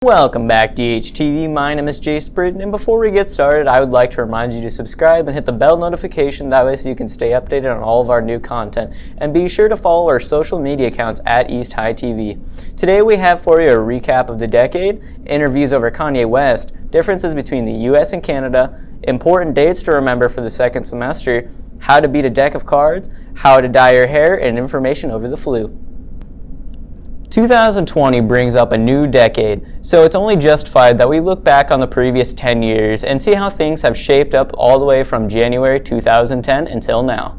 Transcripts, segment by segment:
Welcome back to HTV. My name is Jace Britton, and before we get started, I would like to remind you to subscribe and hit the bell notification, that way so you can stay updated on all of our new content. And be sure to follow our social media accounts at East High TV. Today we have for you a recap of the decade, interviews over Kanye West, differences between the US and Canada, important dates to remember for the second semester, how to beat a deck of cards, how to dye your hair, and information over the flu. 2020 brings up a new decade, so it's only justified that we look back on the previous 10 years and see how things have shaped up all the way from January 2010 until now.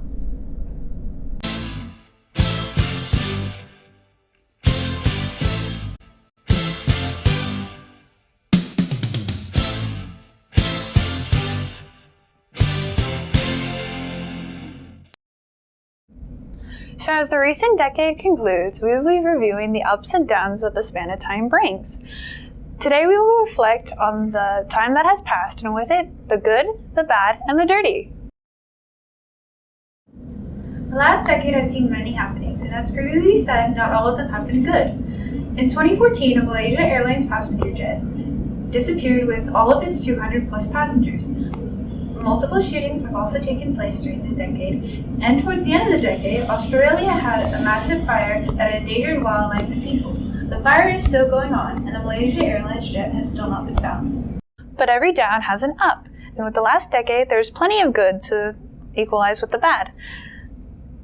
So as the recent decade concludes, we will be reviewing the ups and downs that the span of time brings. Today we will reflect on the time that has passed, and with it, the good, the bad, and the dirty. The last decade has seen many happenings, and as previously said, not all of them have been good. In 2014, a Malaysia Airlines passenger jet disappeared with all of its 200 plus passengers. Multiple shootings have also taken place during the decade, and towards the end of the decade, Australia had a massive fire that endangered wildlife and people. The fire is still going on, and the Malaysia Airlines jet has still not been found. But every down has an up, and with the last decade, there's plenty of good to equalize with the bad.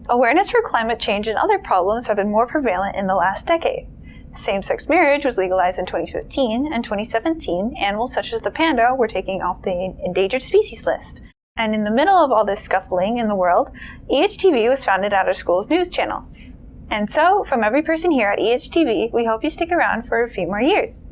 Awareness for climate change and other problems have been more prevalent in the last decade. Same-sex marriage was legalized in 2015, and 2017, animals such as the panda were taken off the endangered species list. And in the middle of all this scuffling in the world, EHTV was founded at our school's news channel. And so, from every person here at EHTV, we hope you stick around for a few more years.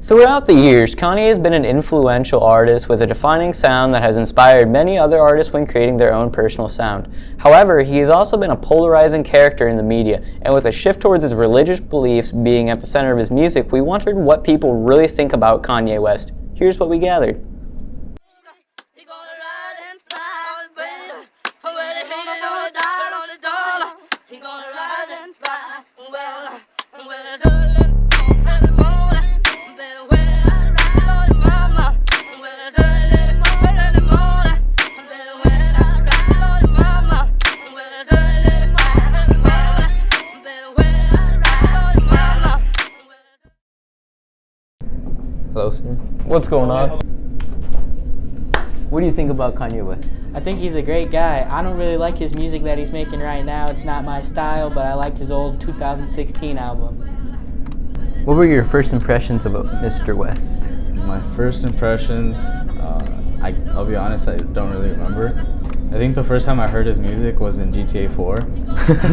Throughout the years, Kanye has been an influential artist with a defining sound that has inspired many other artists when creating their own personal sound. However, he has also been a polarizing character in the media, and with a shift towards his religious beliefs being at the center of his music, we wondered what people really think about Kanye West. Here's what we gathered. Hello, sir. What's going on? What do you think about Kanye West? I think he's a great guy. I don't really like his music that he's making right now. It's not my style, but I liked his old 2016 album. What were your first impressions about Mr. West? My first impressions, I'll be honest, I don't really remember. I think the first time I heard his music was in GTA 4.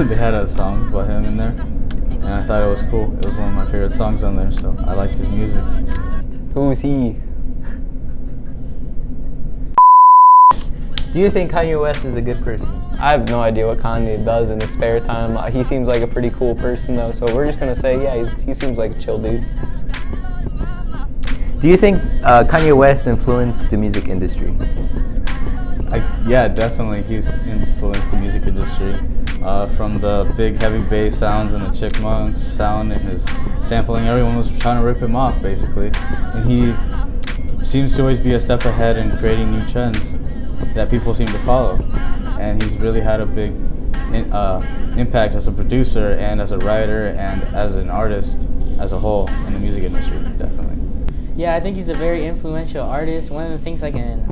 They had a song by him in there, and I thought it was cool. It was one of my favorite songs on there, so I liked his music. Who's he? Do you think Kanye West is a good person? I have no idea what Kanye does in his spare time. He seems like a pretty cool person though, so we're just gonna say, yeah, he seems like a chill dude. Do you think Kanye West influenced the music industry? Yeah, definitely. He's influenced the music industry. From the big heavy bass sounds and the Chipmunks sound and his sampling, everyone was trying to rip him off basically. And he seems to always be a step ahead in creating new trends that people seem to follow. And he's really had a big impact as a producer and as a writer and as an artist as a whole in the music industry, definitely. Yeah, I think he's a very influential artist. One of the things I can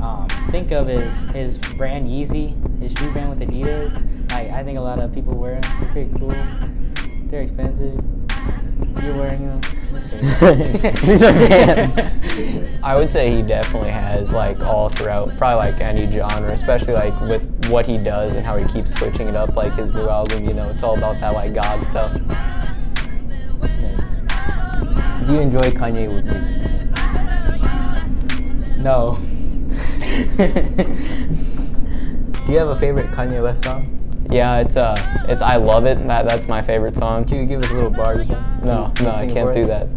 think of is his brand Yeezy, his shoe brand with Adidas. I think a lot of people wear them. They're pretty cool. They're expensive. You're wearing them. That's crazy. He's a fan. I would say he definitely has, like, all throughout, probably like any genre, especially like with what he does and how he keeps switching it up. Like his new album, you know, it's all about that like God stuff. Do you enjoy Kanye with music? No. Do you have a favorite Kanye West song? Yeah, it's I Love It. That's my favorite song. Can you give us a little bar? No, I can't do that.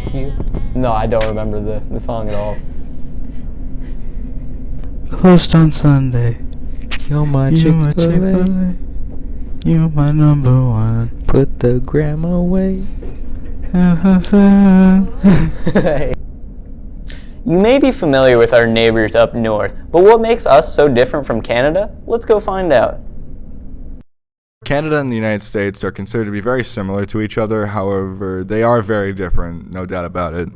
Can you? No, I don't remember the song at all. Closed on Sunday. You're my Chick-fil-A. You're my number one. Put the gram away. You may be familiar with our neighbors up north, but what makes us so different from Canada? Let's go find out. Canada and the United States are considered to be very similar to each other. However, they are very different, no doubt about it.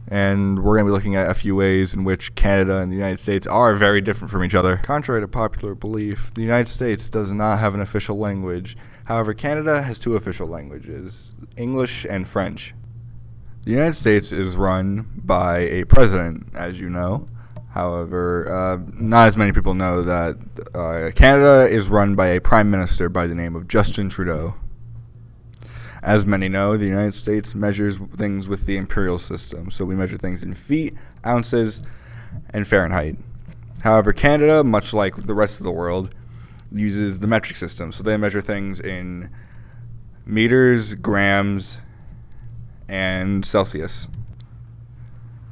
And we're going to be looking at a few ways in which Canada and the United States are very different from each other. Contrary to popular belief, the United States does not have an official language. However, Canada has two official languages, English and French. The United States is run by a president, as you know. However, not as many people know that Canada is run by a prime minister by the name of Justin Trudeau. As many know, the United States measures things with the imperial system, so we measure things in feet, ounces, and Fahrenheit. However, Canada, much like the rest of the world, uses the metric system, so they measure things in meters, grams, and Celsius.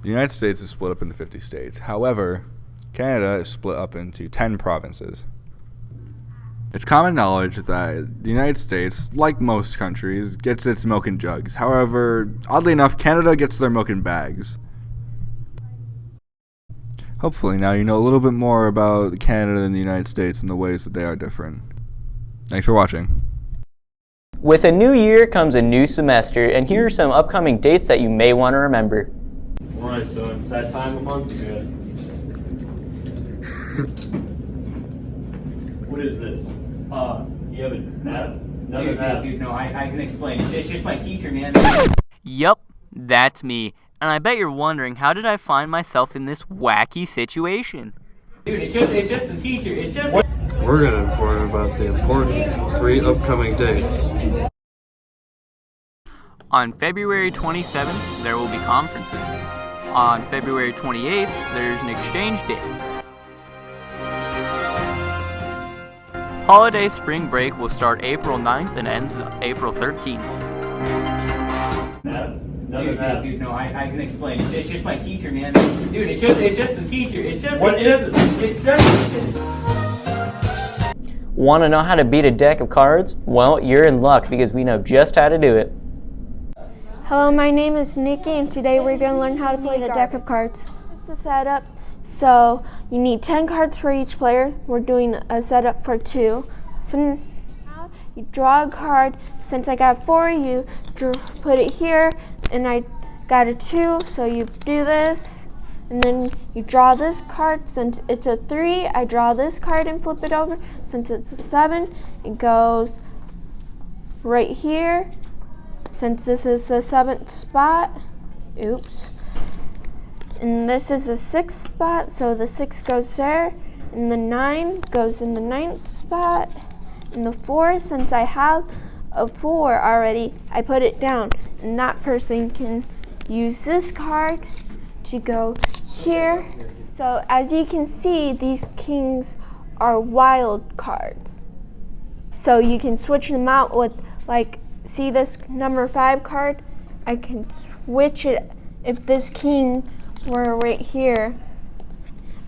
The United States is split up into 50 states. However, Canada is split up into 10 provinces. It's common knowledge that the United States, like most countries, gets its milk in jugs. However, oddly enough, Canada gets their milk in bags. Hopefully now you know a little bit more about Canada and the United States and the ways that they are different. Thanks for watching. With a new year comes a new semester, and here are some upcoming dates that you may want to remember. Alright, so it's that time of month? Good. What is this? You have a map? Another map? Dude, no, I can explain. It's just my teacher, man. Yup, that's me. And I bet you're wondering, how did I find myself in this wacky situation? Dude, it's just the teacher. It's just... We're going to inform about the important 3 upcoming dates. On February 27th, there will be conferences. On February 28th, there's an exchange day. Holiday spring break will start April 9th and ends April 13th. Map? Another map? Dude, no, I can explain. It's just my teacher, man. Dude, it's just the teacher. Want to know how to beat a deck of cards? Well, you're in luck because we know just how to do it. Hello, my name is Nikki, and today we're going to learn how to play a deck of cards. This is the setup. So you need 10 cards for each player. We're doing a setup for 2. So now you draw a card. Since I got 4, you put it here, and I got a 2, so you do this. And then you draw this card. Since it's a 3, I draw this card and flip it over. Since it's a 7, it goes right here. Since this is the 7th spot, oops. And this is the 6th spot, so the 6 goes there. And the 9 goes in the 9th spot. And the 4, since I have a 4 already, I put it down. And that person can use this card to go here. So as you can see, these kings are wild cards. So you can switch them out with, like, see this number 5 card? I can switch it. If this king were right here,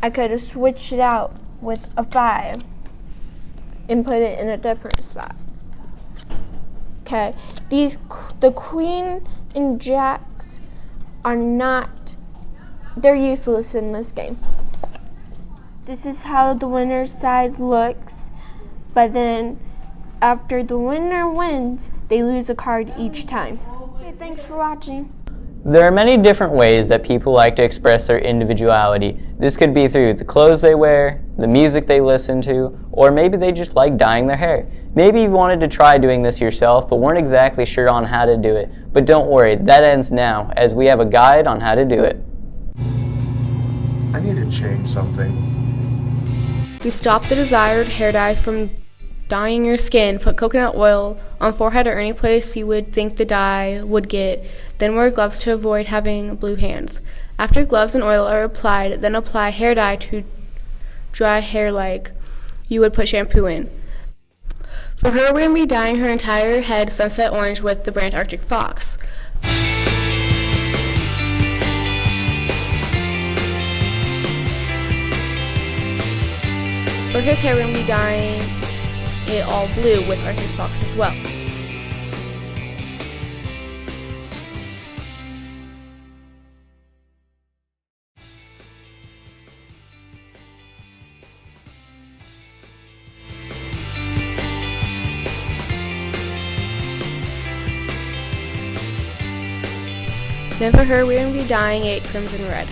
I could have switched it out with a 5 and put it in a different spot. Okay, the queen and jacks are not, they're useless in this game. This is how the winner's side looks, but then after the winner wins, they lose a card each time. Okay, thanks for watching. There are many different ways that people like to express their individuality. This could be through the clothes they wear, the music they listen to, or maybe they just like dyeing their hair. Maybe you wanted to try doing this yourself but weren't exactly sure on how to do it. But don't worry, that ends now, as we have a guide on how to do it. I need to change something. We stop the desired hair dye from dyeing your skin. Put coconut oil on forehead or any place you would think the dye would get. Then wear gloves to avoid having blue hands. After gloves and oil are applied, then apply hair dye to dry hair like you would put shampoo in. For her, we're going to be dyeing her entire head sunset orange with the brand Arctic Fox. For his hair, we're going to be dyeing it all blue with Arctic Fox as well. Then for her, we're going to be dyeing it crimson red.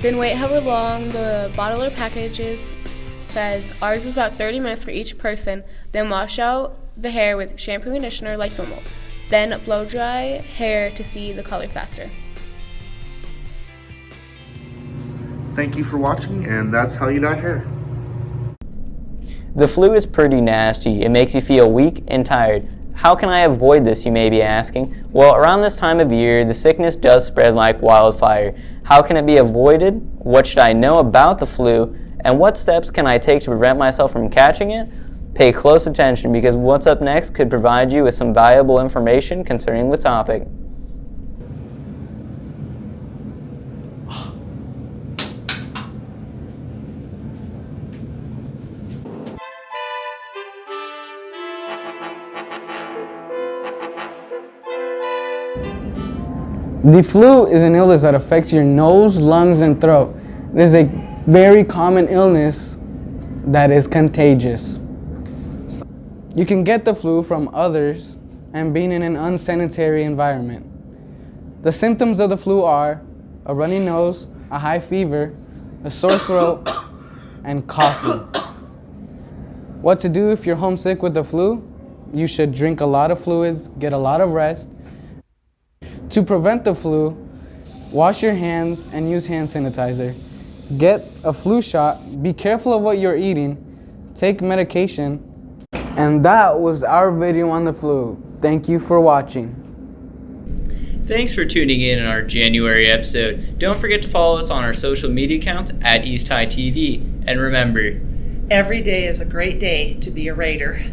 Then wait however long the bottle or packages says. Ours is about 30 minutes for each person. Then wash out the hair with shampoo and conditioner like normal. Then blow dry hair to see the color faster. Thank you for watching, and that's how you dye hair. The flu is pretty nasty. It makes you feel weak and tired. How can I avoid this, you may be asking? Well, around this time of year, the sickness does spread like wildfire. How can it be avoided? What should I know about the flu? And what steps can I take to prevent myself from catching it? Pay close attention, because what's up next could provide you with some valuable information concerning the topic. The flu is an illness that affects your nose, lungs, and throat. It is a very common illness that is contagious. You can get the flu from others and being in an unsanitary environment. The symptoms of the flu are a runny nose, a high fever, a sore throat, and coughing. What to do if you're homesick with the flu? You should drink a lot of fluids, get a lot of rest. To prevent the flu, wash your hands and use hand sanitizer. Get a flu shot, be careful of what you're eating, take medication. And that was our video on the flu. Thank you for watching. Thanks for tuning in our January episode. Don't forget to follow us on our social media accounts at East High TV. And remember, every day is a great day to be a Raider.